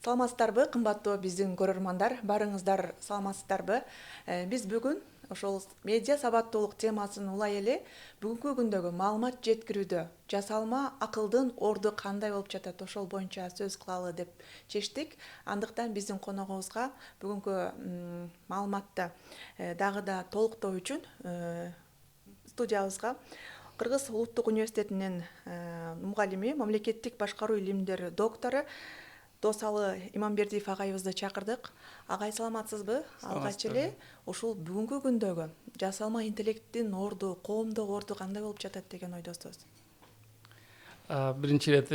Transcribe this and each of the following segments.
Саламатсыздарбы, кымбаттуу биздин көрөрмандар, барыңыздар саламатсыздарбы? Биз бүгүн ошол медиа сабаттуулук темасын улай эле бүгүнкү күндөгү маалымат жеткирүүдө жасалма акылдын орду кандай болуп жатат, ошол боюнча сөз кылалы деп чечтик. Андыктан биздин коногубузга бүгүнкү маалыматты дагы да толуктоо үчүн студиябызга Кыргыз улуттук университетинин мугалими, мамлекеттик башкаруу илимдери доктору Досалы Иманбердиев агайыбызды чакырдык. Агай, саламатсызбы? Алгач эле ушул бүгүнкү күндөгү жасалма интеллекттин орду, коомдук орду кандай болуп жатат деген ойдосуз? Биринчи ирет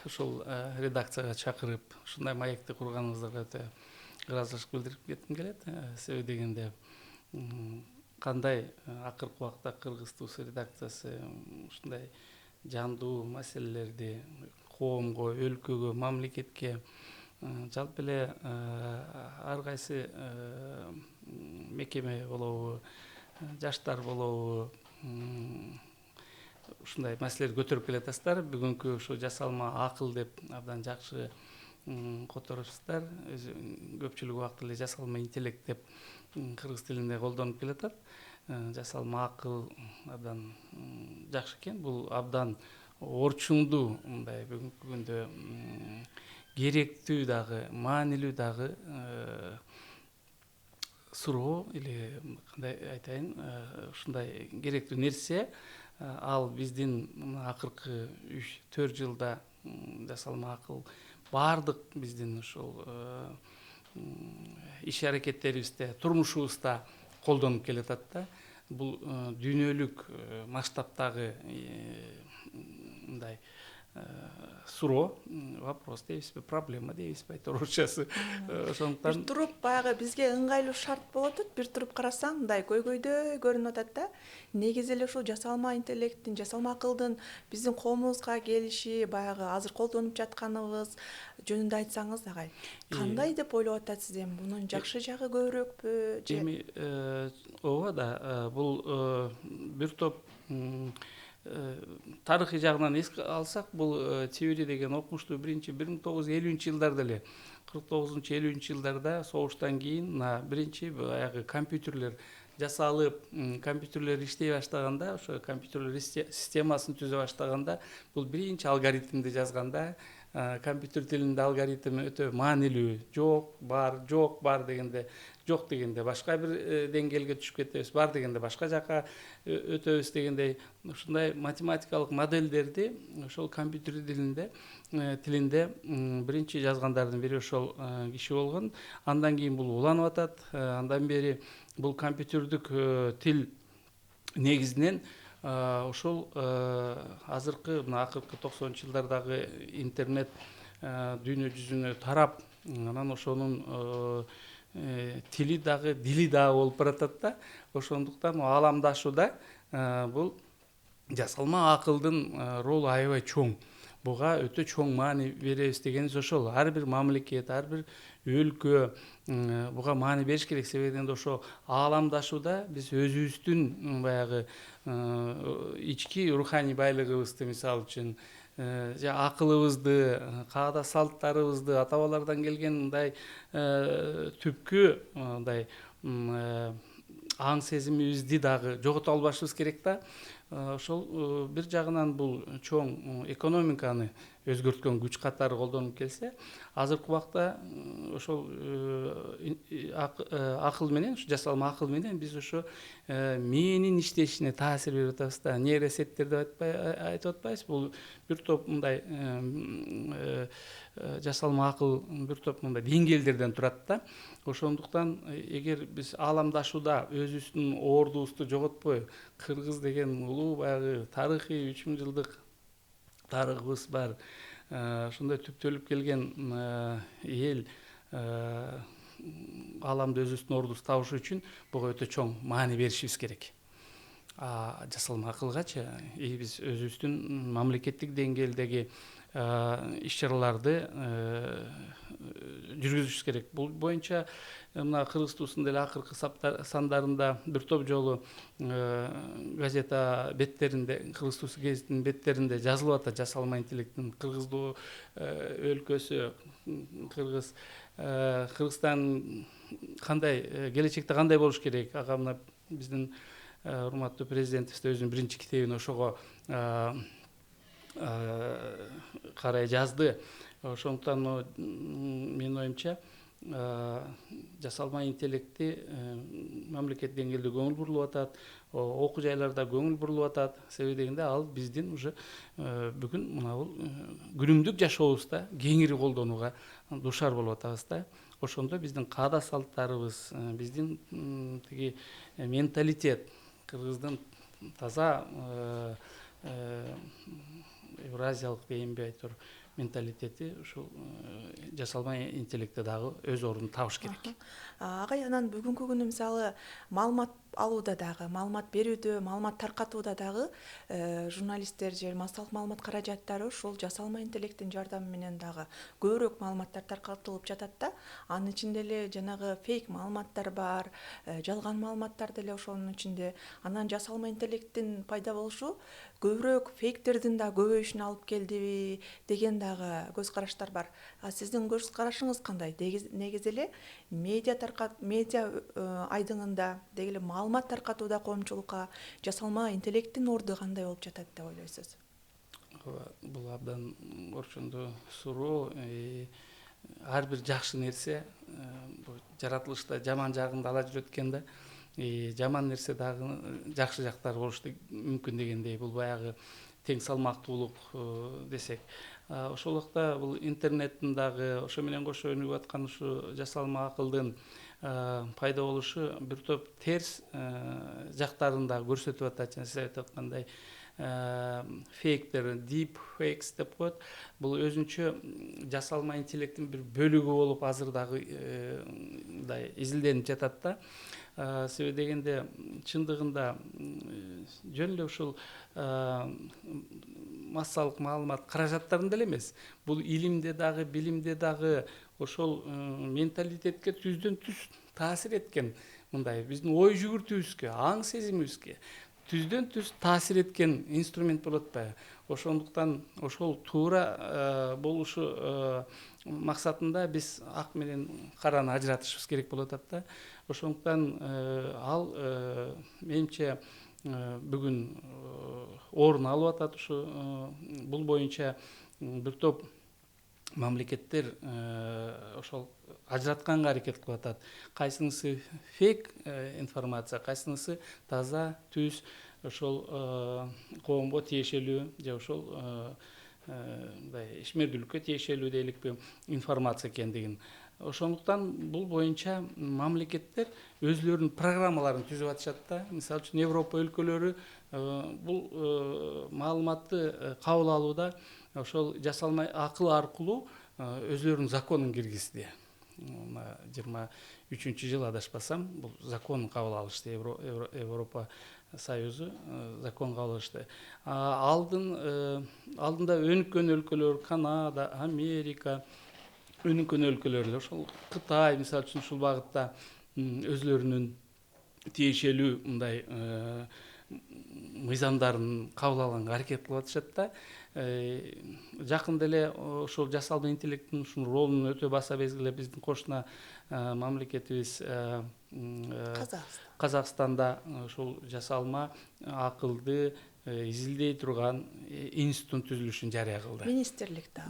ушул редакцияга чакырып, ушундай маекти курганыңыздарга өтө ыраазычылык билдирип кетким келет. Себеби дегенде кандай акыркы убакта Кыргыз ТУС редакциясы ушундай жандуу маселелерди коомго, өлкөгө, мамлекетке, жалпы эле ар кайсы мекеме болобу, жаштар болобу, ушундай маселелерди көтөрүп келатасыздар. Бүгүнкү ушу жасалма акыл деп абдан жакшы которупсуздар. Көпчүлүк убакыт эле жасалма интеллект деп кыргыз тилинде колдонуп келатат. Жасалма акыл абдан жакшы экен. Бул абдан орчундуу, мындай бүгүнкү күндө керектүү дагы, маанилүү дагы суроо или кандай айтайын, ушундай керектүү нерсе. Ал биздин акыркы 3-4 жылда жасалма акыл баардык биздин ушул иш аракеттерибизде, турмушубузда колдонуп келатат да. Бул дүйнөлүк масштабтагы мындай суроо, вопрос дейбизби, проблема дейбизби, орусчасы. Ошондуктан Бир туруп баягы бизге ыңгайлуу шарт болуп атат. Бир туруп карасаң, мындай көйгөйдөй көрүнүп атат да. Негизи эле ушул жасалма интеллекттин, жасалма акылдын биздин коомубузга келиши, баягы азыр колдонуп жатканыбыз жөнүндө айтсаңыз, агай. Кандай деп ойлоп атасыз эми? Мунун жакшы жагы көбүрөөкпү же? Эми ооба да, бул бир топ тарыхый жагынан эске алсак, бул Тьюри деген окумуштуу биринчи 1950-жылдарда эле, 49-50 жылдарда согуштан кийин мына биринчи баягы компьютерлер жасалып, компьютерлер иштей баштаганда, ошо компьютерлер системасын түзө баштаганда, бул биринчи алгоритмди жазганда, компьютер тилинде алгоритм өтө маанилүү. Жок, бар дегенде, жок дегенде башка бир деңгээлге түшүп кетебиз, бар дегенде башка жака өтөбүз дегендей, ушундай математикалык модельдерди ошол компьютер тилинде биринчи жазгандардын бири ошол киши болгон. Андан кийин бул уланып атат. Андан бери бул компьютердик тил негизинен ошол азыркы мына акыркы 90-жылдардагы интернет дүйнө жүзүнө тарап, анан ошонун тили дагы, дили дагы болуп баратат да. Ошондуктан ааламдашууда бул жасалма акылдын ролу аябай чоң. Буга өтө чоң маани беребиз дегенибиз ошол. Ар бир мамлекет, ар бир өлкө буга маани бериш керек. Себеби дегенде ошо ааламдашууда биз өзүбүздүн баягы ички руханий байлыгыбызды, мисалы үчүн, же акылыбызды, каада салттарыбызды, ата бабалардан келген мындай түпкү мындай аң сезимибизди дагы жогото албашыбыз керек да. Ошол бир жагынан бул чоң экономиканы өзгөрткөн күч катары колдонуп келсе, азыркы убакта ошол акыл менен, жасалма акыл менен биз ошо мээнин иштешине таасир берип атабыз да. Нейросеттер деп айтып атпайбыз. Бул бир топ мындай жасалма акыл бир топ мындай деңгээлдерден турат да. Ошондуктан эгер биз ааламдашууда өзүбүздүн ордубузду жоготпой, Кыргыз деген улуу баягы тарыхый 3000 жылдык тарыхыбыз бар, ушундай түптөлүп келген эл ааламда өзүбүздүн ордубузду табыш үчүн буга өтө чоң маани беришибиз керек. Жасалма акылгачы биз өзүбүздүн мамлекеттик деңгээлдеги иш чараларды жүргүзүшүбүз керек. Бул боюнча мына Кыргыз ТУСунун деле акыркы сандарында бир топ жолу газета беттеринде, Кыргыз ТУС гезитинин беттеринде жазылып атат жасалма интеллекттин Кыргыз өлкөсү Кыргызстан кандай келечекте кандай болуш керек, ага мына биздин урматтуу президентибиз да өзүнүн биринчи китебин ошого карай жазды. Ошондуктан менин оюмча жасалма интеллекти мамлекет деңгээлде көңүл бурулуп атат, окуу жайларда көңүл бурулуп атат. Себеби дегенде ал биздин уже бүгүн мына бул күнүмдүк жашообузда кеңири колдонууга дуушар болуп атабыз да. Ошондо биздин каада салттарыбыз, биздин тиги менталитет, кыргыздын таза евразиялык дейинби айтор менталитети ушул жасалма интеллектте дагы өз ордун табыш керек. Агай, анан бүгүнкү күнү мисалы маалымат алууда дагы, маалымат берүүдө, маалымат таркатууда дагы журналисттер же массалык маалымат каражаттары ушул жасалма интеллекттин жардамы менен дагы көбүрөөк маалыматтар таркатылып жатат да. Анын ичинде эле жанагы фейк маалыматтар бар, жалган маалыматтар деле ошонун ичинде. Анан жасалма интеллекттин пайда болушу көбүрөөк фейктердин да көбөйүшүнө алып келдиби деген дагы көз караштар бар. Сиздин көз карашыңыз кандай? Негизи эле медиа айдыңында деги эле маалымат таркатууда коомчулукка жасалма интеллекттин орду кандай болуп жатат деп ойлойсуз? Бул абдан орчундуу суроо. Ар бир жакшы нерсе жаратылышта жаман жагын да ала жүрөт экен да. Жаман нерсе дагы жакшы жактары болушу мүмкүн дегендей, бул баягы тең салмактуулук десек. Ошол убакта бул интернеттин дагы ошо менен кошо өнүгүп аткан ушу жасалма акылдын пайда болушу бир топ терс жактарын да көрсөтүп атат. Жана сиз айтып аткандай фейктер, deep fakes деп коет. Бул өзүнчө жасалма интеллекттин бир бөлүгү болуп азыр дагы мындай изилденип жатат да. Себеби дегенде чындыгында жөн эле ушул массалык маалымат каражаттарында эле эмес, бул илимде дагы, билимде дагы ошол менталитетке түздөн түз таасир эткен, мындай биздин ой жүгүртүүбүзгө, аң сезимибизге түздөн түз таасир эткен инструмент болуп атпайбы. Ошондуктан ошол туура болушу максатында биз ак менен караны ажыратышыбыз керек болуп атат да. Ошондуктан ал менимче бүгүн орун алып атат. Ушу бул боюнча бир топ мамлекеттер ошол ажыратканга аракет кылып атат. Кайсынысы фейк информация, кайсынысы таза, түз ошол коомго тиешелүү же ошол мындай ишмердүүлүккө тиешелүү дейликпи информация экендигин. Ошондуктан бул боюнча мамлекеттер өзлөрүнүн программаларын түзүп атышат да. Мисалы үчүн Европа өлкөлөрү бул маалыматты кабыл алууда ошол жасалма акыл аркылуу өзлөрүнүн законун киргизди. 23-жыл адашпасам, бул закон кабыл алышты, Европа Союзу закон кабыл алышты. Алдында өнүккөн өлкөлөр, Канада, Америка, өнүккөн өлкөлөр эле, ошол Кытай мисалы үчүн ушул багытта өзлөрүнүн тиешелүү мындай мыйзамдарын кабыл алганга аракет кылып атышат да. Жакында эле ошол жасалма интеллекттин ушул ролун өтө баса безгилеп биздин кошуна мамлекетибиз Казакстанда ошол жасалма акылды изилдей турган институттун түзүлүшүн жарыя кылды.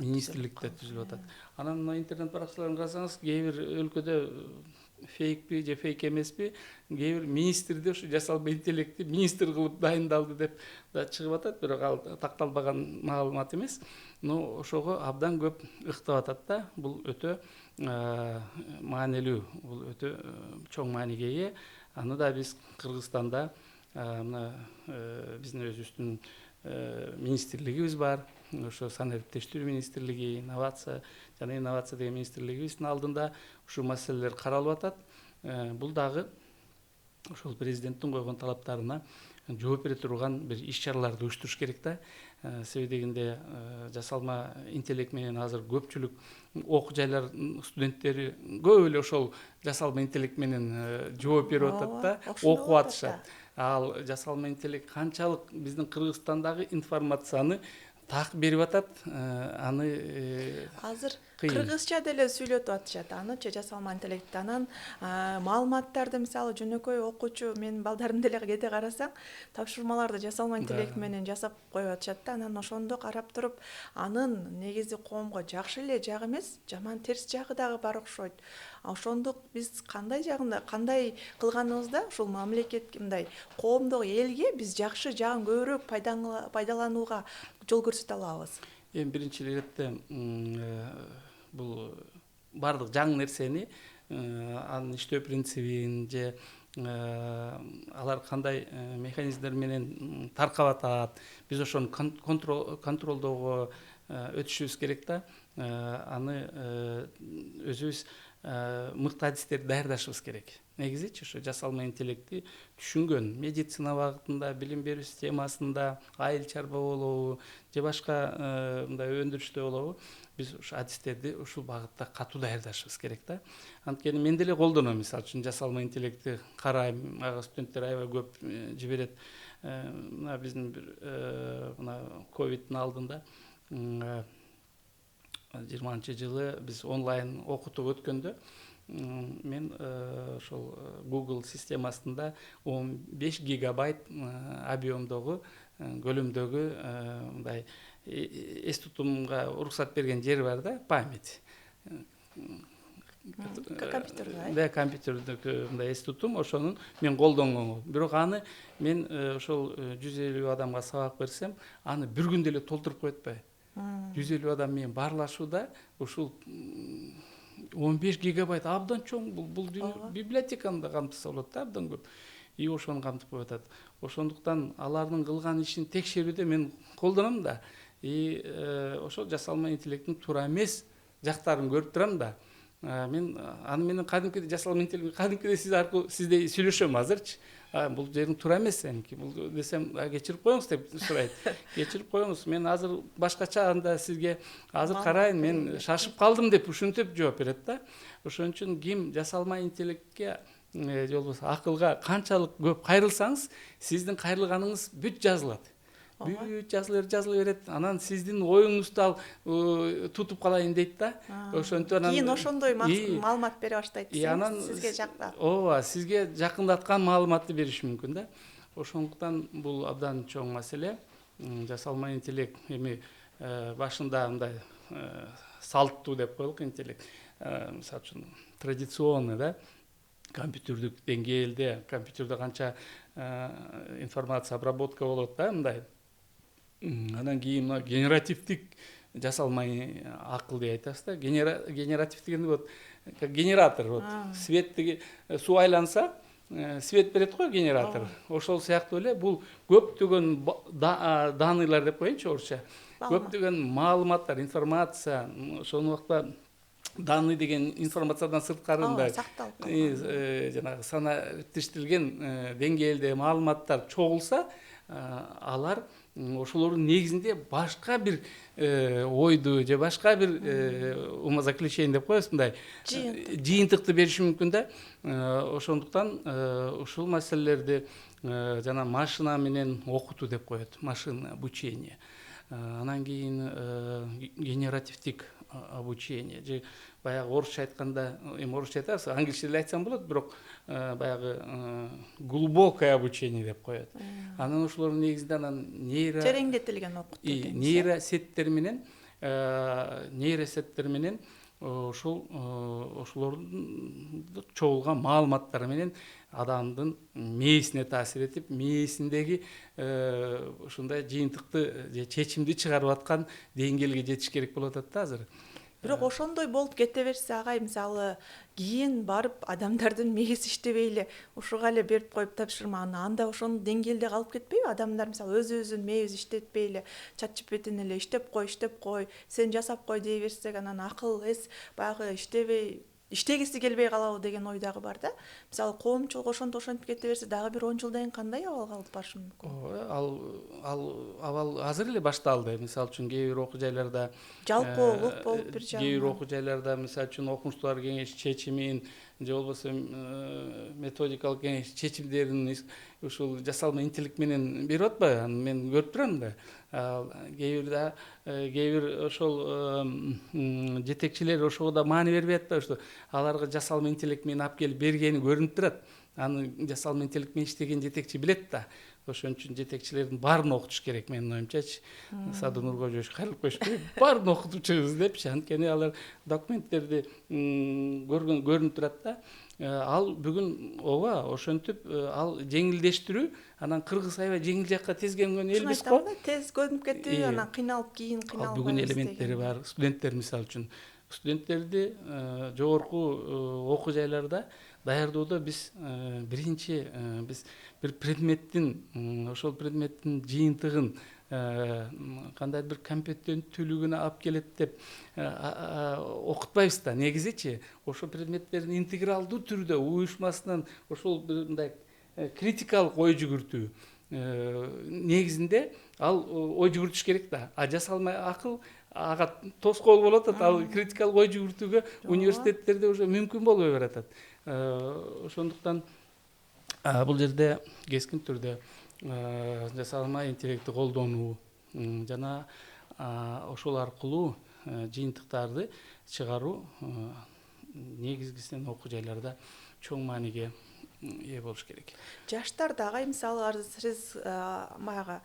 Министрликте түзүлүп атат. Анан мына интернет баракчаларын карасаңыз, кээ бир өлкөдө фейкпи же фейк эмеспи, кээ бир министрди ушу жасалма интеллекти министр кылып дайындалды деп да чыгып атат, бирок ал такталбаган маалымат эмес. Но ошого абдан көп ыктап атат да. Бул өтө маанилүү, бул өтө чоң мааниге ээ. Аны да биз Кыргызстанда мына биздин өзүбүздүн министрлигибиз бар. Ошо санариптештирүү министрлиги, инновация деген министрлигибиздин алдында ушул маселелер каралып атат. Бул дагы ошол президенттин койгон талаптарына жооп бере турган бир иш-чараларды уюштуруш керек да. Себеби дегенде жасалма интеллект менен азыр көпчүлүк окуу жайлар студенттери көп эле ошол жасалма интеллект менен жооп берип атат да, окуп атышат. Ал жасалма интеллект канчалык биздин Кыргызстандагы информацияны так берип атат, аны азыр кыйын. кыргызча деле сүйлөтүп атышат анычы жасалма интеллект. Анан маалыматтарды мисалы жөнөкөй окуучу менин балдарым деле кете карасаң тапшырмаларды жасалма интеллект менен жасап коюп атышат да, анан ошондо карап туруп анын негизи коомго жакшы эле жагы эмес, жаман терс жагы дагы бар окшойт. Ошондук биз кандай жагында кандай кылганыбызда ушул мамлекет мындай коомдук элге биз жакшы жагын көбүрөөк пайдаланууга жол көрсөтө алабыз. Эми биринчи иретте бул баардык жаңы нерсени анын иштөө принцибин же алар кандай механизмдер менен таркап атат, биз ошону контролдоого өтүшүбүз керек да. Аны өзүбүз мыкты адистерди даярдашыбыз керек. Негизичи ошо жасалма интеллектти түшүнгөн медицина багытында, билим берүү системасында, айыл чарба болобу же башка мындай өндүрүштө болобу, биз ушу адистерди ушул багытта катуу даярдашыбыз керек да. Анткени мен деле колдоном, мисалы үчүн жасалма интеллектти карайм, ага студенттер аябай көп жиберет. Мына биздин бир мына ковидтин алдында 20-жылы биз онлайн окутуп өткөндө мен ошол Google системасында 15 гигабайт объемдогу көлөмдөгү мындай эс тутумга уруксат берген жери бар да, память. Компьютерда, Да, компьютердөгү мындай эс тутум, ошонун мен колдонгонго. Бирок аны мен ошол 150 адамга сабак берсем, аны бир күндө эле толтуруп коет атпайбы. 150 адам менен баарлашууда ушул 15 гигабайт абдан чоң, бул библиотеканы да камтыса болот да, абдан көп. И ошону камтып коюп атат. Ошондуктан алардын кылган ишин текшерүүдө мен колдоном да. И ошол жасалма интеллекттин туура эмес жактарын көрүп турам да. Мен аны менен кадимкидей жасалма интеллект кадимкидей сиз аркылуу сиздей сүйлөшөм азырчы. Бул жериң туура эмес сеники. Бул десем, кечирип коюңуз деп сурайт. Кечирип коюңуз, мен азыр башкача анда сизге азыр карайын, мен шашып калдым деп ушинтип жооп берет да. Ошон үчүн ким жасалма интеллектке же болбосо акылга канчалык көп кайрылсаңыз, сиздин кайрылганыңыз бүт жазылат. Бүт жазыла берет. Анан сиздин оюңузду ал тутуп калайын дейт да. Ошентип анан кийин ошондой маалымат бере баштайт. Сизге жакта. Ооба, сизге жакындаткан маалыматты бериши мүмкүн да. Ошондуктан бул абдан чоң маселе. Жасалма интеллект эми башында мындай салттуу деп коелук интеллект. Мисалы үчүн традиционный да, компьютердик деңгээлде, компьютерде канча информация обработка болот да, мындай. Анан кийин генеративдик жасалма акыл деп айтабыз да. Генератив дегенде вот генератор, вот светтеги суу айланса, свет берет го генератор. Ошол сыяктуу эле бул көптөгөн данныйлар деп коеюнчу орусча. Көптөгөн маалыматтар, информация, ошол убакта данный деген информациядан сырткарында жанагы санариптештирилген деңгээлде маалыматтар чогулса, алар ошолордун негизинде башка бир ойду же башка бир умозаключение деп коебуз, мындай жыйынтыкты бериши мүмкүн да. Ошондуктан ушул маселелерди жана машина менен окутуу деп коет, машинное обучение. Анан кийин генеративдик обучение же баягы орусча айтканда, эми орусча айтабыз, англисче деле айтсам болот, бирок баягы глубокое обучение деп коет. Анан ошолордун негизинде анан тереңдетилген окутуу. Нейросеттер менен ошолордун чогулган маалыматтары менен адамдын мээсине таасир этип, мээсиндеги ушундай жыйынтыкты же чечимди чыгарып аткан деңгээлге жетиш керек болуп атат да азыр. Бирок ошондой болуп кете берсе, агай, мисалы кийин барып адамдардын мээси иштебей эле ушуга эле берип коюп тапшырманы, анда ошонун деңгээлде калып кетпейби? Адамдар мисалы өзүбүздүн мээбиз иштетпей эле ChatGPT'ни эле иштеп кой, сен жасап кой дей берсек, анан акыл эс баягы иштегиси келбей калабы деген ой дагы бар да. Мисалы коомчулук ошентип кете берсе, дагы бир 10 жылдан кийин кандай абалга алып барышы мүмкүн? Ал абал азыр эле башталды. Мисалы үчүн кээ бир окуу жайларда жалпоолук болуп бир жагынан. Кээ бир окуу жайларда мисалы үчүн окумуштуулар кеңеш чечимин же болбосо методикалык кеңеш чечимдерин ушул жасалма интеллект менен берип атпайбы? Аны мен көрүп турам да. кээ бир ошол жетекчилер ошого да маани бербей атпайбы, что аларга жасалма интеллект менен алып келип бергени көрүнүп турат. Аны жасалма интеллект менен иштеген жетекчи билет да. Ошон үчүн жетекчилердин баарын окутуш керек менин оюмчачы. Садыр Нуркожоевич кайрылып коюшпайбы, баарын окутучубуз депчи. Анткени алар документтерди көрүнүп турат да. Ал бүгүн ооба ошентип ал жеңилдештирүү, анан Кыргыз аябай жеңил жакка тезгенген элбиз го. Тез көрүнүп кетти, анан кыйналып кийин Ал бүгүн элементтери бар. Студенттер мисалы үчүн студенттерди жогорку окуу жайларда даярдоодо биз биринчи биз бир предметтин ошол предметтин жыйынтыгын кандайдыр бир компетенттүүлүгүнө алып келет деп окутпайбыз да. Негизичи ошол предметтердин интегралдуу түрдө уюшмасынан ошол мындай критикалык ой жүгүртүү негизинде ал ой жүгүртүш керек да. Жасалма акыл ага тоскоол болуп атат. Ал критикалык ой жүгүртүүгө университеттерде уже мүмкүн болбой баратат. Ошондуктан бул жерде кескин түрдө жасалма интеллектти колдонуу жана ошол аркылуу жыйынтыктарды чыгаруу негизгисинен окуу жайларда чоң мааниге ээ болуш керек. Жаштар дагы мисалы сиз баягы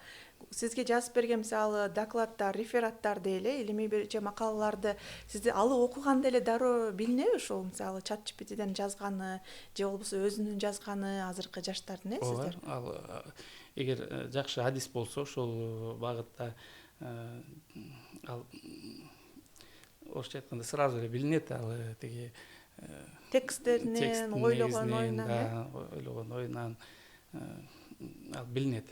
сизге жазып берген мисалы докладдар, рефераттар дейли, илимий же макалаларды сизди алып окуганда эле дароо билинеби ошол мисалы ChatGPTден жазганы же болбосо өзүнүн жазганы азыркы жаштардын сиздер? Ал эгер жакшы адис болсо ошол багытта ал орусча айтканда сразу эле билинет. Ал тиги тексттеринен, ойлогон оюнан ал билинет.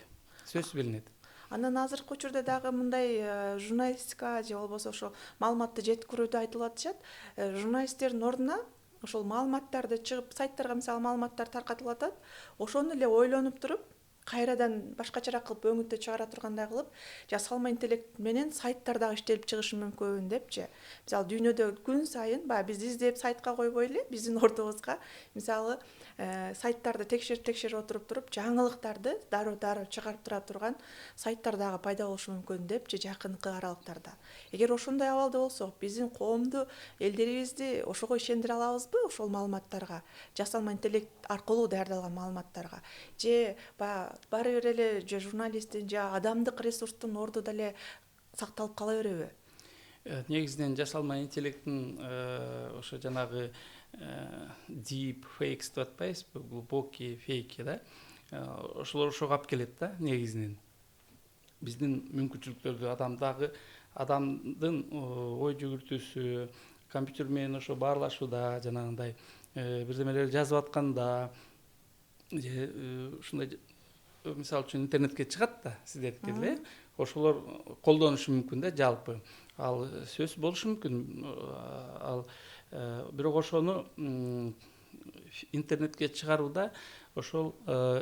Сөзсүз билинет. Анан азыркы учурда дагы мындай журналистика же болбосо ошо маалыматты жеткирүүдө айтылып атышат. Журналисттердин ордуна ошол маалыматтарды чыгып сайттарга мисалы маалыматтар таркатылып атат. Ошону эле ойлонуп туруп, кайрадан башкачараак кылып өңүттө чыгара тургандай кылып, жасалма интеллект менен сайттар дагы иштелип чыгышы мүмкүн депчи. Мисалы дүйнөдө күн сайын баягы биз издеп сайтка койбой эле биздин ордубузга мисалы сайттарды текшерип отуруп жаңылыктарды дароо чыгарып тура турган сайттар дагы пайда болушу мүмкүн депчи жакынкы аралыктарда. Эгер ошондой абалда болсок, биздин коомду, элдерибизди ошого ишендире алабызбы ошол маалыматтарга, жасалма интеллект аркылуу даярдалган маалыматтарга? Же баары бир эле же журналисттин же адамдык ресурстун орду деле сакталып кала береби? Негизинен жасалма интеллекттин ошо жанагы deep fakes деп атпайбызбы, глубокий фейки да, ошолор ошого алып келет да. Негизинен биздин мүмкүнчүлүктөрдү адамдын ой жүгүртүүсү компьютер менен ошо баарлашууда, жанагындай бирдемелерди жазып атканда же ушундай мисалы үчүн интернетке чыгат да, сиздердики эле, ошолор колдонушу мүмкүн да жалпы. Ал сөз болушу мүмкүн. Ал бирок ошону интернетке чыгарууда ошол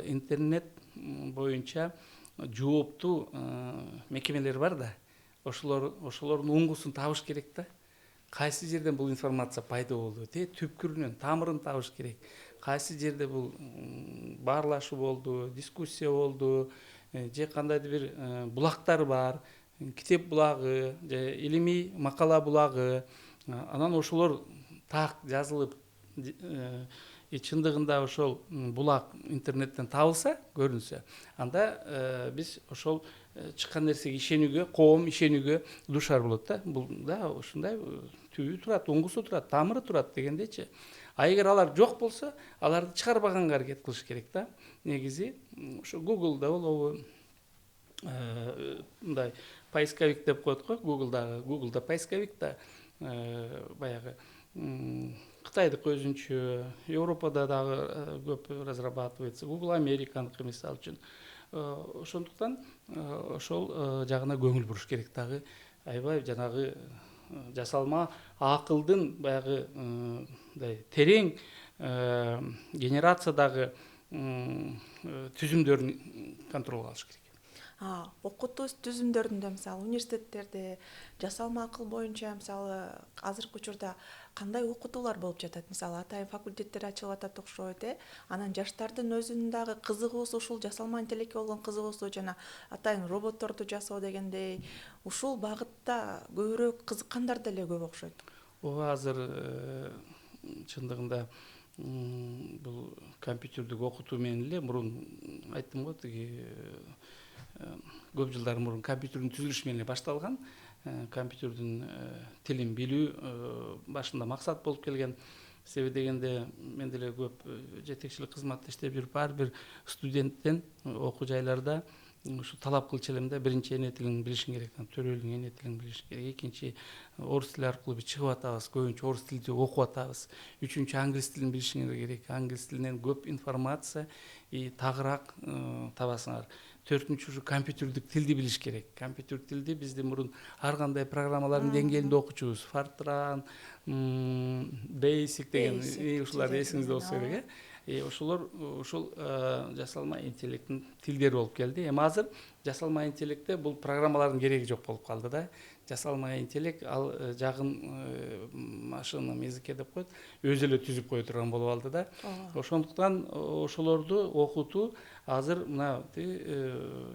интернет боюнча жооптуу мекемелер бар да. Ошолордун уңгусун табыш керек да. Кайсы жерден бул информация пайда болду, түпкүрүнөн, тамырын табыш керек. Кайсы жерде бул баарлашуу болду, дискуссия болду, же кандайдыр бир булактар бар, китеп булагы, же илимий макала булагы. Анан ошолор так жазылып, чындыгында ошол булак интернеттен табылса, көрүнсө, анда биз ошол чыккан нерсеге ишенүүгө, коом ишенүүгө дуушар болот да. Бул да ушундай түбү турат, уңгусу турат, тамыры турат дегендечи. А эгер алар жок болсо, аларды чыгарбаганга аракет кылыш керек да. Негизи ошо Google'да болобу, мындай поисковик деп коет го, Google'да поисковик да, баягы Кытайдык өзүнчө, Европада дагы көп разрабатывается, Google Американыкы мисалы үчүн. Ошондуктан ошол жагына көңүл буруш керек дагы. Аябай жанагы жасалма акылдын баягы терең генерациядагы түзүмдөрүн контролго алыш керек. Окутуу түзүмдөрүндө мисалы университеттерде жасалма акыл боюнча мисалы азыркы учурда кандай окутуулар болуп жатат? Мисалы атайын факультеттер ачылып атат окшойт, анан жаштардын өзүнүн дагы кызыгуусу ушул жасалма интеллектке болгон кызыгуусу жана атайын роботторду жасоо дегендей ушул багытта көбүрөөк кызыккандар деле көп окшойт. Ооба, азыр чындыгында бул компьютердик окутуу менен эле мурун айттым го, тиги көп жылдар мурун компьютердин түзүлүшү менен эле башталган. Компьютердин тилин билүү башында максат болуп келген. Себеби дегенде мен деле көп жетекчилик кызматта иштеп жүрүп, ар бир студенттен окуу жайларда ушу талап кылчу элем да, биринчи эне тилин билишиң керек, төрөлүң эне тилин билишиң керек, экинчи орус тили аркылуу биз чыгып атабыз, көбүнчө орус тилде окуп атабыз, үчүнчү англис тилин билишиңер керек, англис тилинен көп информация тагыраак табасыңар, төртүнчү ушу компьютердик тилди билиш керек. Компьютердик тилди бизди мурун ар кандай программалардын деңгээлинде окучубуз, Fortran, Basic деген ушулар эсиңизде болсо керек. Ошолор ушул жасалма интеллекттин тилдери болуп келди. Эми азыр жасалма интеллектте бул программалардын кереги жок болуп калды да. Жасалма интеллект ал жагын машинном языке деп коет, өзү эле түзүп кое турган болуп алды да. Ошондуктан ошолорду окутуу азыр мына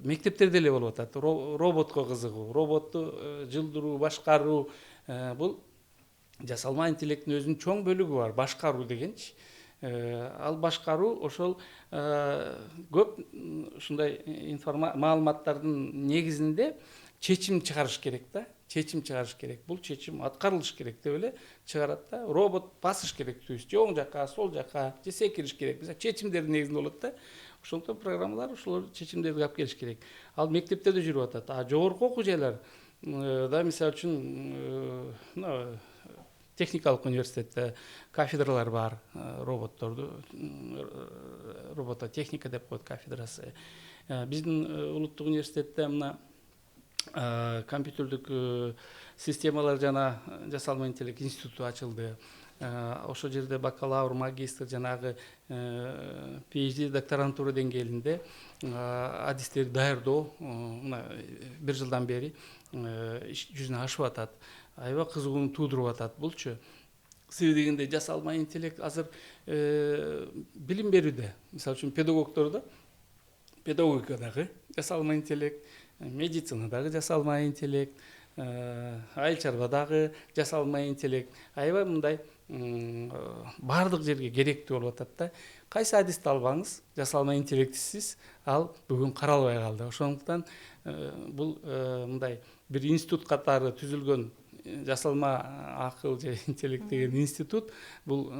мектептерде эле болуп атат. Роботко кызыгуу, роботту жылдыруу, башкаруу, бул жасалма интеллекттин өзүнүн чоң бөлүгү бар, башкаруу дегенчи. Ал башкаруу ошол көп ушундай маалыматтардын негизинде чечим чыгарыш керек да, чечим чыгарыш керек. Бул чечим аткарылыш керек деп эле чыгарат да. Робот басыш керек түз, же оң жакка, сол жакка, же секириш керек. Мисалы чечимдердин негизинде болот да. Ошондуктан программалар ошолор чечимдерди алып келиш керек. Ал мектептерде жүрүп атат. А жогорку окуу жайлар да, мисалы үчүн техникалык университетте кафедралар бар, роботторду робототехника деп коет кафедрасы. Биздин улуттук университетте мына компьютердик системалар жана жасалма интеллект институту ачылды. Ошол жерде бакалавр, магистр, жанагы PhD докторантура деңгээлинде адистерди даярдоо мына бир жылдан бери жүзүнө ашып атат. Аябай кызыгууну туудуруп атат булчу. Себеби дегенде жасалма интеллект азыр билим берүүдө, мисалы үчүн педагогдордо, педагогикадагы жасалма интеллект, медицинадагы жасалма интеллект, айыл чарбадагы жасалма интеллект аябай мындай баардык жерге керектүү болуп атат да. Кайсы адисти албаңыз, жасалма интеллектисиз ал бүгүн каралбай калды. Ошондуктан бул мындай бир институт катары түзүлгөн жасалма акыл же интеллект деген институт бул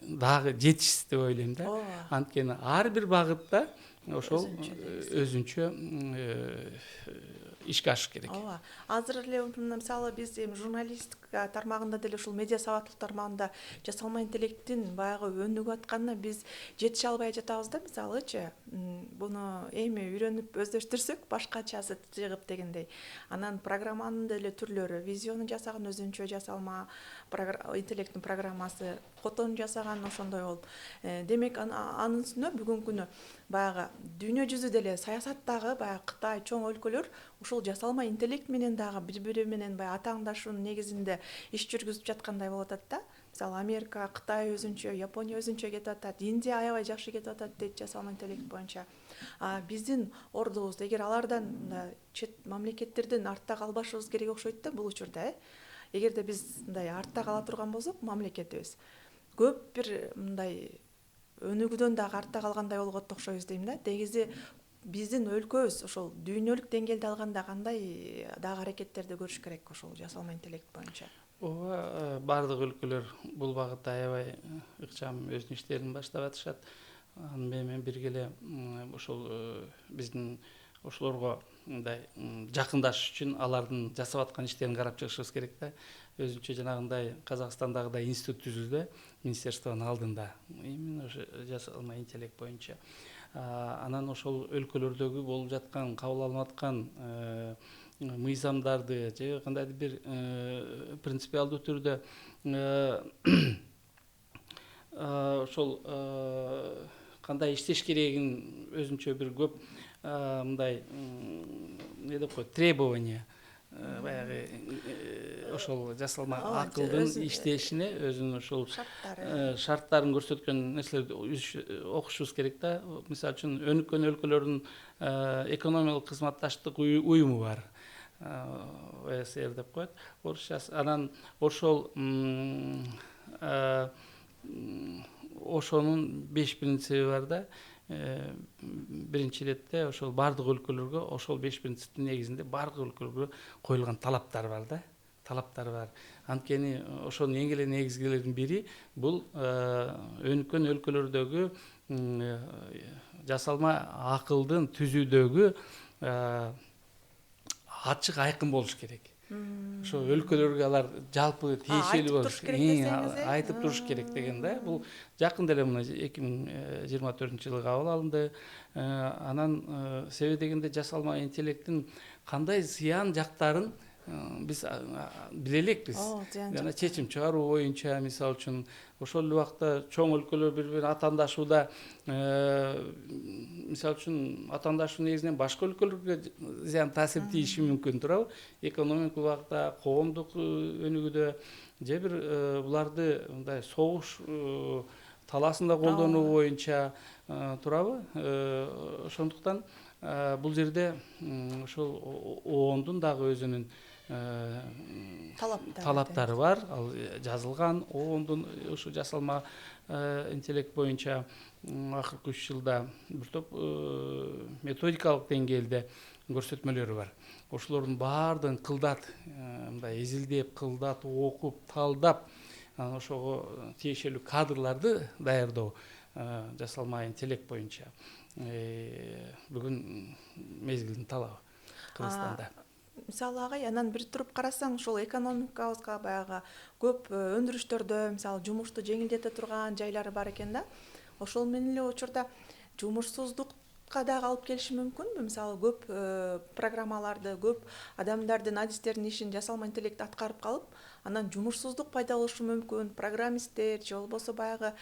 дагы жетишсиз деп ойлойм да. Анткени ар бир багытта ошол өзүнчө ишке ашыш керек. Ооба. Азыр эле мисалы биз эми журналистика тармагында деле ушул медиа сабаттылык тармагында жасалма интеллекттин баягы өнүгүп атканына биз жетише албай жатабыз да, мисалычы. Буну эми үйрөнүп өздөштүрсөк башкачасы чыгып дегендей. Анан программанын деле түрлөрү, визиону жасаган өзүнчө жасалма интеллекттин программасы, фотону жасаган ошондой болуп. Демек анын үстүнө бүгүнкү күнү баягы дүйнө жүзү деле саясаттагы баягы Кытай чоң өлкөлөр ушул жасалма интеллект менен дагы бири-бири менен баягы атааңдашуунун негизинде иш жүргүзүп жаткандай болуп атат да. Мисалы Америка, Кытай өзүнчө, Япония өзүнчө кетип атат, Индия аябай жакшы кетип атат дейт жасалма интеллект боюнча. Биздин ордубуз эгер алардан чет мамлекеттерден артта калбашыбыз керек окшойт да бул учурда. Эгерде биз мындай артта кала турган болсок мамлекетибиз көп бир мындай өнүгүүдөн дагы артта калгандай болгот окшойбуз дейм да. Негизи биздин өлкөбүз ошол дүйнөлүк деңгээлде алганда кандай дагы аракеттерди көрүш керек ошол жасалма интеллект боюнча? Ооба, баардык өлкөлөр бул багытта аябай ыкчам өзүнүн иштерин баштап атышат. Аны менен бирге эле ошол биздин ошолорго мындай жакындашыш үчүн алардын жасап аткан иштерин карап чыгышыбыз керек да. Өзүнчө жанагындай Казакстандагыдай институт түзүлдү министерствонун алдында. Именно ошо жасалма интеллект боюнча. Анан ошол өлкөлөрдөгү болуп жаткан, кабыл алынып аткан мыйзамдарды же кандайдыр бир принципиалдуу түрдө ошол кандай иштеш керегин өзүнчө бир көп мындай эмне деп коет, требования баягы ошол жасалма Ооба, акылдын иштешине өзүнүн ушул шарттарын көрсөткөн нерселерди окушубуз керек да. Мисалы үчүн өнүккөн өлкөлөрдүн экономикалык кызматташтык уюму бар. ОСР деп коет орусчасы. Анан ошол ошонун 5 принциби бар да. Биринчи иретте ошол бардык өлкөлөргө ошол 5 принциптин негизинде бардык өлкөлөргө коюлган талаптар бар да. Талаптар бар. Анткени ошонун эң эле негизгилеринин бири бул өнүккөн өлкөлөрдөгү жасалма акылдын түзүүдөгү ачык айкын болуш керек. Ошо өлкөлөргө алар жалпы тиешелүү болуш керек, айтып туруш керек деген да. Бул жакында эле мына 2024-жылы кабыл алынды. Анан себеби дегенде жасалма интеллекттин кандай зыян жактарын биз биле элекпиз. Жана чечим чыгаруу боюнча мисалы үчүн ошол эле убакта чоң өлкөлөр бири бирин атаандашууда мисалы үчүн атаандашуу негизинен башка өлкөлөргө зыян таасир тийиши мүмкүн, туурабы? Экономикалык убакта, коомдук өнүгүүдө же бир буларды мындай согуш талаасында колдонуу боюнча, туурабы? Ошондуктан бул жерде ошол оондун дагы өзүнүн талаптары бар. Ал жазылган оондун ушу жасалма интеллект боюнча акыркы 3 жылда бир топ методикалык деңгээлде көрсөтмөлөрү бар. Ошолордун баардыгын кылдат, мындай изилдеп, кылдат, окуп, талдап, ошого тиешелүү кадрларды даярдоо жасалма интеллект боюнча бүгүн мезгилдин талабы Кыргызстанда. Мисалы агай, анан бир туруп карасаң, ушул экономикабызга баягы көп өндүрүштөрдө мисалы жумушту жеңилдете турган жайлары бар экен да. Ошол менен эле учурда жумушсуздукка дагы алып келиши мүмкүнбү? Мисалы көп программаларды, көп адамдардын адистердин ишин жасалма интеллект аткарып калып, анан жумушсуздук пайда болушу мүмкүн. Программисттер же болбосо баягы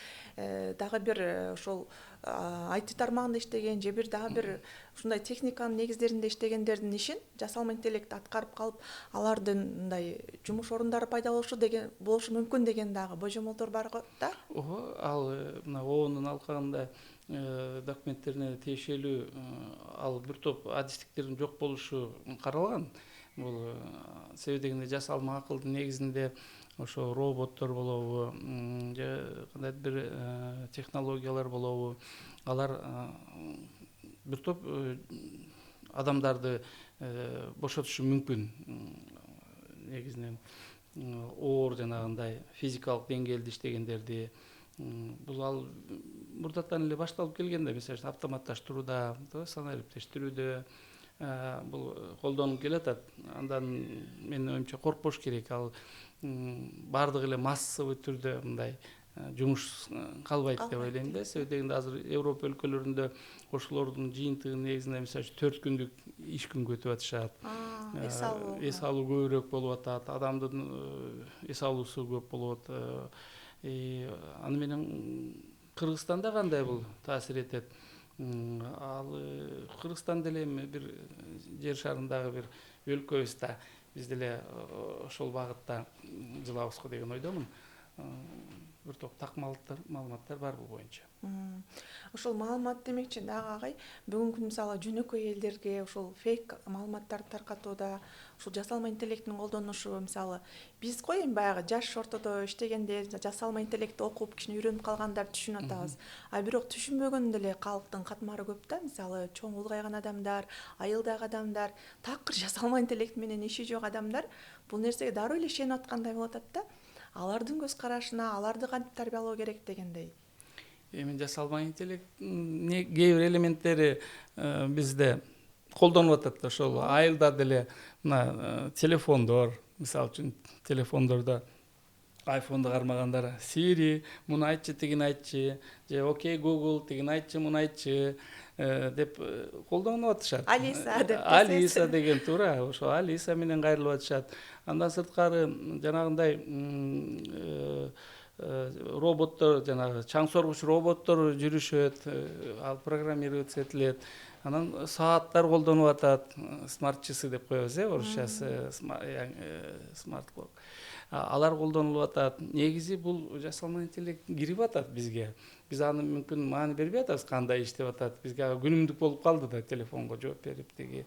дагы бир ошол IT тармагында иштеген же бир дагы бир ушундай техниканын негиздеринде иштегендердин ишин жасалма интеллект аткарып калып, алардын мындай жумуш орундары пайда болушу мүмкүн деген дагы божомолдор бар го да. Ооба, ал мына оондун алкагында документтерине тиешелүү ал бир топ адистиктердин жок болушу каралган. Бул себеби дегенде жасалма акылдын негизинде ошо роботтор болобу же кандайдыр бир технологиялар болобу, алар бир топ адамдарды бошотушу мүмкүн. Негизинен оор жанагындай физикалык деңгээлде иштегендерди. Бул ал мурдатан эле башталып келген да, мисалы үчүн автоматташтырууда, санаа иликтештирүүдө бул колдонуп келатат. Андан менин оюмча коркпош керек. Ал бардыгы эле массовый түрдө мындай жумуш калбайт деп ойлойм да. Себеби дегенде азыр Европа өлкөлөрүндө ошолордун жыйынтыгынын негизинде мисалы үчүн 4 күндүк иш күнгө өтүп атышат. Эс алуу көбүрөөк болуп атат, адамдын эс алуусу көп болот. Аны менен Кыргызстанда кандай бул таасир этет? Ал Кыргызстан деле эми бир жер шарындагы бир өлкөбүз да, биз деле ошол багытта жылабызго деген ойдомун. Бир топ так маалыматтар бар бул боюнча. Ошол маалымат демекчи дагы агай, бүгүнкү мисалы жөнөкөй элдерге ошол фейк маалыматтарды таркатууда ушул жасалма интеллекттин колдонушу, мисалы биз эми баягы жаш ортодо иштегендер, жасалма интеллектти окуп кичине үйрөнүп калгандар түшүнүп атабыз. А бирок түшүнбөгөн деле калктын катмары көп да. Мисалы чоң улгайган адамдар, айылдагы адамдар, такыр жасалма интеллект менен иши жок адамдар бул нерсеге дароо эле ишенип аткандай болуп атат да. Алардын көз карашына, аларды кантип тарбиялоо керек дегендей. Эми жасалма интеллекттин кээ бир элементтери бизде колдонуп атат. Ошол айылда деле мына телефондор, мисалы үчүн телефондордо айфонду кармагандар Siri муну айтчы, тигини айтчы, же Окей Google тигини айтчы, муну айтчы деп колдонуп атышат. Алиса деген туура, ошо Алиса менен кайрылып атышат. Андан сырткары жанагындай роботтор жанагы чаң соргуч роботтор жүрүшөт, ал программироваться этилет. Анан сааттар колдонуп атат, смарт часы деп коебуз, орусчасы смарт клок. Алар колдонулуп атат. Негизи бул жасалма интеллект кирип атат бизге. Биз аны мүмкүн маани бербей атабыз, кандай иштеп атат. Бизге күнүмдүк болуп калды да, телефонго жооп берип тиги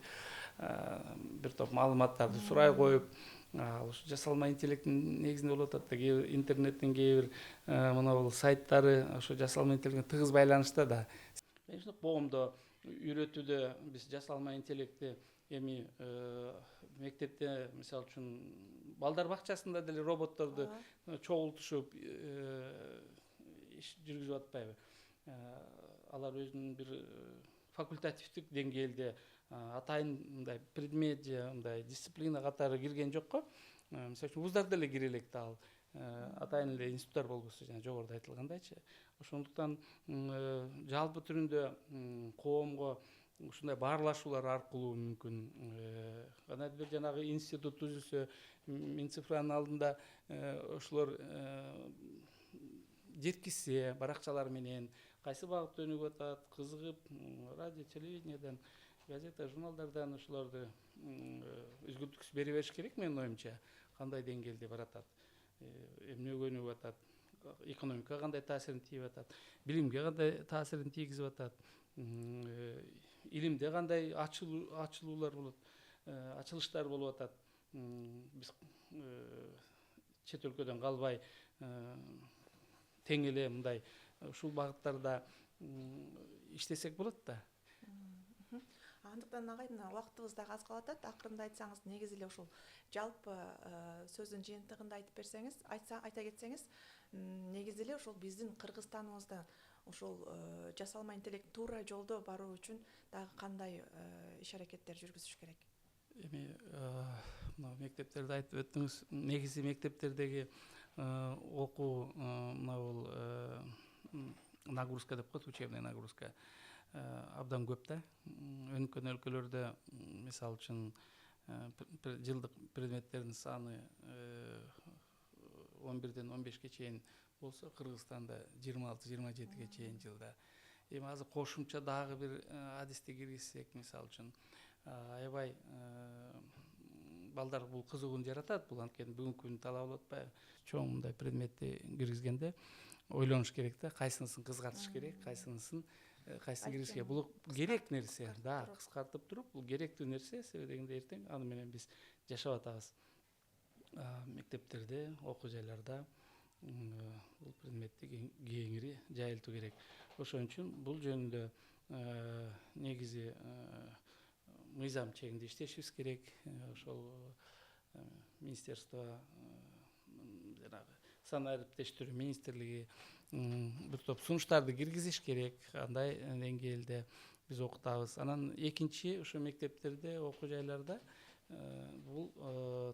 бир топ маалыматтарды сурай коюп, ушу жасалма интеллекттин негизинде болуп атат да, интернеттин кээ бир мына бул сайттары ошо жасалма интеллектке тыгыз байланышта да. Конечно, коомдо үйрөтүүдө биз жасалма интеллектти эми мектепте мисалы үчүн балдар бакчасында деле роботторду чогултушуп иш жүргүзүп атпайбы? Алар өзүнүн бир факультативдик деңгээлде атайын мындай предмет же мындай дисциплина катары кирген жок го. Мисалы үчүн вуздарда эле кире элек да, ал атайын эле институттар болбосо, жана жогоруда айтылгандайчы. Ошондуктан жалпы түрүндө коомго ушундай баарлашуулар аркылуу мүмкүн. Кандайдыр бир жанагы институт түзүлсө, Минцифранын алдында ошолор жеткизсе баракчалар менен кайсы багытта өнүгүп атат, кызыгып радио, телевидениеден, газета, журналдардан ошолорду үзгүлтүксүз бере бериш керек менин оюмча. Кандай деңгээлде баратат, эмнеге өнүгүп атат, экономикага кандай таасирин тийип атат, билимге кандай таасирин тийгизип атат, илимде кандай ачылуулар болот, ачылыштар болуп атат. Биз чет өлкөдөн калбай тең эле мындай ушул багыттарда иштесек болот да. Андыктан агай, мына убактыбыз дагы аз калып атат. Акырында айтсаңыз, негизи эле ушул жалпы сөздүн жыйынтыгында айтып берсеңиз, айта кетсеңиз, негизи эле ушул биздин Кыргызстаныбызда ушул жасалма интеллект туура жолдо баруу үчүн дагы кандай иш аракеттер жүргүзүш керек? Эми мына мектептерди айтып өттүңүз. Негизи мектептердеги окуу мына бул нагрузка деп коет, учебная нагрузка абдан көп да. Өнүккөн өлкөлөрдө мисалы үчүн жылдык предметтердин саны 11-ден 15-ке чейин болсо, Кыргызстанда 26-27-ге чейин жылда. Эми азыр кошумча дагы бир адисти киргизсек, мисалы үчүн аябай балдар бул кызыгууну жаратат. Бул анткени бүгүнкү күндүн талабы болуп атпайбы? Чоң мындай предметти киргизгенде ойлонуш керек да, кайсынысын кызгартыш керек, кайсынысын киргизге. Бул керек нерсе да, кыскартып туруп, бул керектүү нерсе. Себеби дегенде эртең аны менен биз жашап атабыз. Мектептерде, окуу жайларда бул предметти кеңири жайылтуу керек. Ошон үчүн бул жөнүндө негизи мыйзам чегинде иштешибиз керек. Ошол министерство, жанагы санаа ариптештирүү министрлиги бир топ сунуштарды киргизиш керек. Кандай деңгээлде биз окутабыз. Анан экинчи, ошо мектептерде, окуу жайларда бул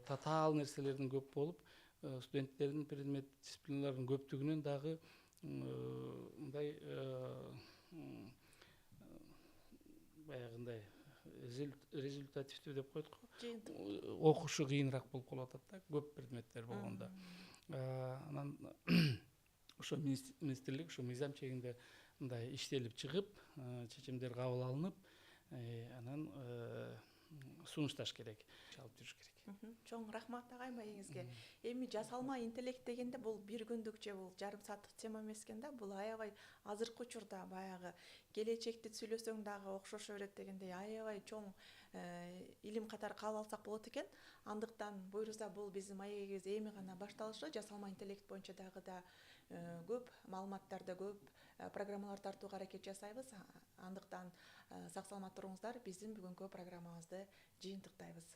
татаал нерселердин көп болуп, студенттердин предмет дисциплиналарынын көптүгүнөн дагы мындай баягындай результативдүү деп коет го, окушу кыйыныраак болуп калып атат да, көп предметтер болгондо. Анан ошо министрлик ошо мыйзам чегинде мындай иштелип чыгып, чечимдер кабыл алынып, анан сунушташ керек, алып жүрүш керек. Чоң рахмат агай маегиңизге. Эми жасалма интеллект дегенде бул бир күндүк же бул жарым сааттык тема эмес экен да. Бул аябай азыркы учурда баягы келечекти сүйлөсөң дагы окшошо берет дегендей аябай чоң илим катары кабыл алсак болот экен. Андыктан буюрса бул биздин маегибиз эми гана башталышы. Жасалма интеллект боюнча дагы да көп маалыматтарды, көп программалар тартууга аракет жасайбыз. Андыктан сак саламат туруңуздар, биздин бүгүнкү программабызды жыйынтыктайбыз.